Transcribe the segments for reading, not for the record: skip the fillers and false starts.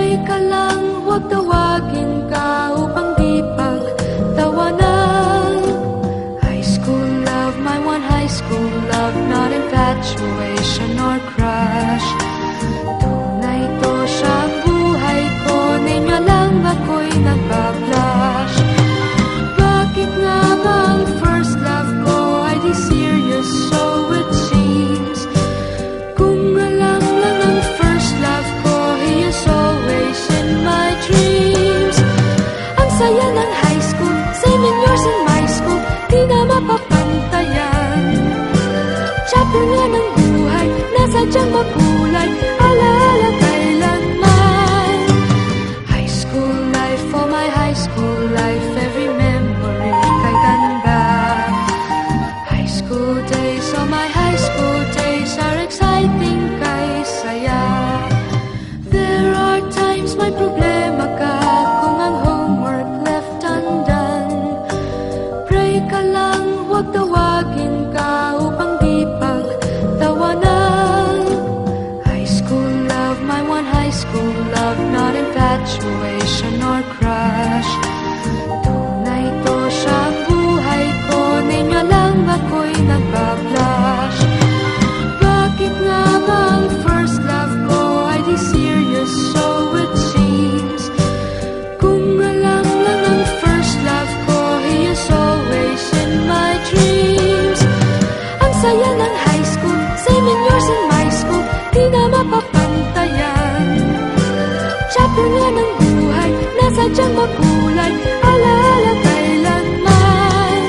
Pray ka lang, huwag tawagin ka upang di pagtawanan. High school love, my one high school love, not infatuation or crush. Tunay to siyang buhay ko, ninyo lang ako'y nagbablush. Bakit nga ba ang first love ko ay di serious, so it seems? Kung alam lang ang first love ko, he is always in my dreams. Ang saya ng high school, same in yours in my school, di na mapapantayan. Chapter nga ng buhay, nasadyang makulay, alaala kailanman. High school life, oh my high school life, every memory kay ganda. High school days, oh my high school days, are exciting kay saya. There are times may problema ka kung ang homework left undone. Pray ka lang, huwag tawagin ka upang di pagtawanan. High school love, my one high school love, not infatuation or crush. Tunay to siyang buhay ko, ninyo lang ako'y nagbablush. Bakit nga ba ang first love ko ay di serious, so it seems? Kung alam lang ang first love ko, he is always in my dreams. Ang saya ng high school, same in yours in my school, di na mapapantayan. Chapter nga ng buhay, nasadyang makulay, alaala kailanman.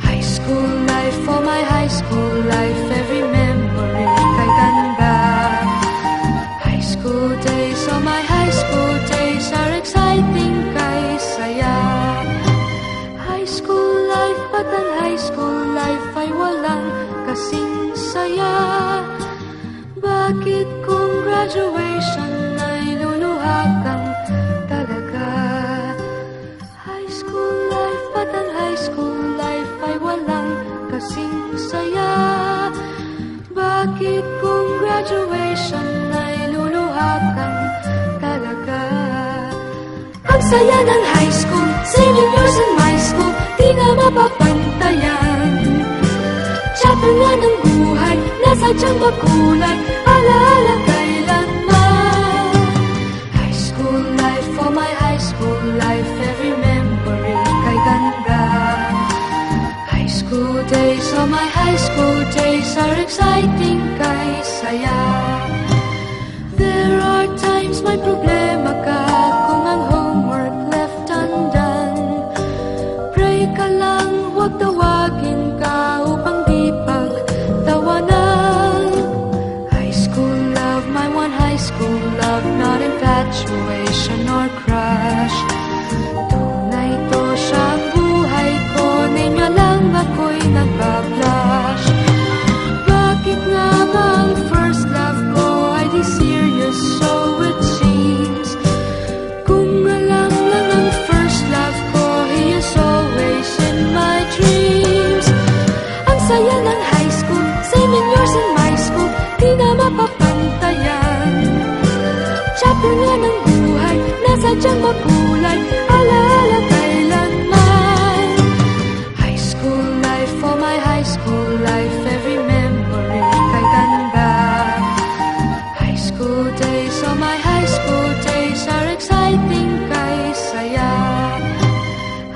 High school life, oh my high school life, every memory kay ganda. High school days, oh my high school days, are exciting kay saya. High school life, at ang high school life ay walang kasing saya. Bakit kung graduation ay luluha kang talaga? High school life, at ang high school life ay walang kasing saya. Bakit kung graduation ay luluha kang talaga? Ang saya ng high school, same in yours in my school, di na mapapantayan. Chapter nga ng buhay, nasadyang makulay, alaala kailanman. High school life, oh my high school life, every memory kay ganda. High school days, oh my high school days, are exciting kay saya. There are times may problema ka kung ang homework left undone. Pray ka lang, huwag tawagin ka upang di pagtawanan. High school love, my one high school love, not infatuation or crush. Tunay to siyang buhay ko, ninyo lang ako'y nagbablush. Bakit nga ba ang first love ko ay di serious, so it seems? Kung alam lang ang first love ko, he is always in my dreams. Ang saya ng high school, same in yours in my school, di na mapapantayan. Chapter nga ng buhay, nasadyang makulay, alaala kailanman. High school life, oh my high school life, every memory kay ganda. High school days, oh my high school days, are exciting kay saya.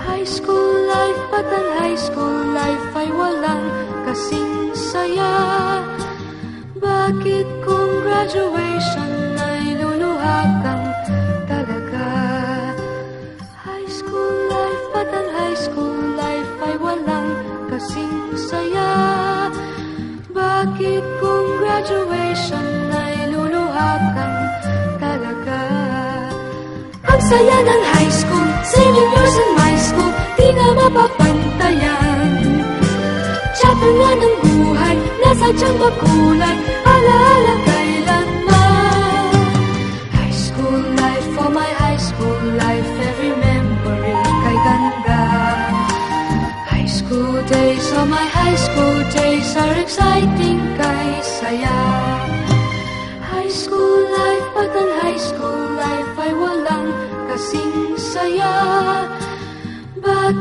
High school life, at ang high school life ay walang kasing saya. Bakit kung graduation ay luluha kang talaga? High school life, at ang high school life ay walang kasing saya. Bakit kung graduation ay luluha kang talaga? Ang saya ng high school, same in yours in my school, di na mapapantayan. Chapter nga ng buhay, nasadyang makulay, alaala kailanman. High school life, oh my high school life, every memory kay ganda. High school days, oh my high school days, are exciting kay saya. High school life, at ang high school life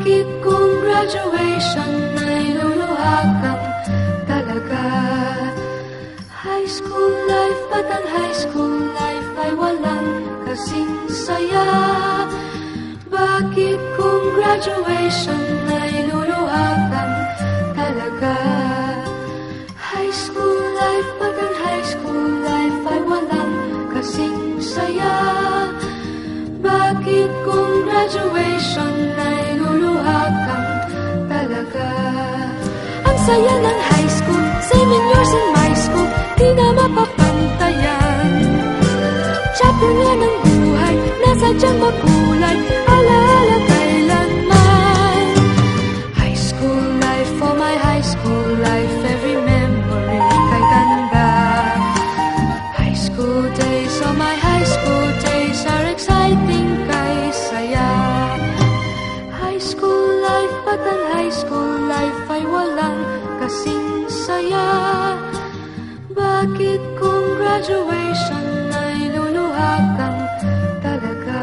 Bakit kung graduation ay luluha kang talaga? High school life, ba't ang high school life ay walang kasing saya? Bakit kung graduation ay luluha kang talaga? High school life, ba't ang high school life ay walang kasing saya? Bakit kung graduation ay luluha kang talaga? Ang saya ng high school, 7 years in my school, di na mapapantayan. Chapter nga ng buhay, nasadyang makulay, alaala kailanman. High school life, for my high school life, every memory kay ganda. High school days, oh my high school days are exciting kay saya. High school life, ba't ang high school life ay walang kasing saya? Bakit kung graduation ay luluha kang talaga?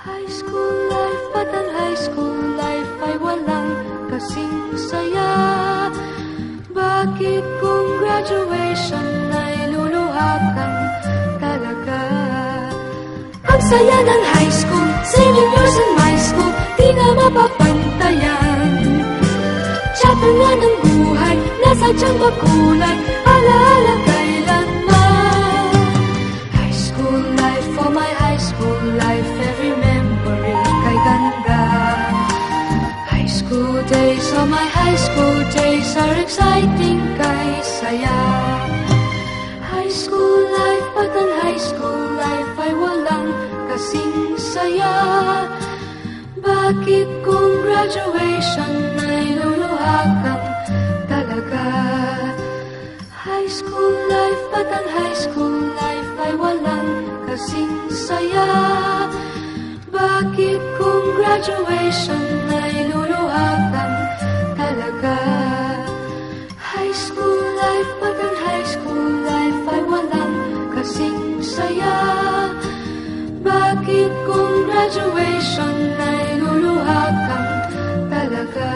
High school life, ba't ang high school life ay walang kasing saya? Bakit kung graduation ay luluha kang talaga? Ang saya ng high school, 7 years in my school, di na mapapantayan. Chapter nga ng buhay, nasadyang makulay, alaala kailanman. High school life, for my high school life, every memory kay ganda. High school days, oh my high school days are exciting kay saya. High school life, ba't ang high school life ay walang kasing saya? Bakit kung graduation ay luluha kang talaga? High school life, ba't ang high school life ay walang kasing saya? Bakit kung graduation ay luluha kang talaga? High school life, ba't ang high school life ay walang kasing saya? Bakit kung graduation ay luluha kang talaga?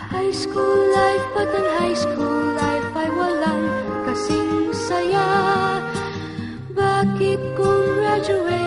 High school life, ba't ang high school life ay walang kasing saya? Bakit kung graduation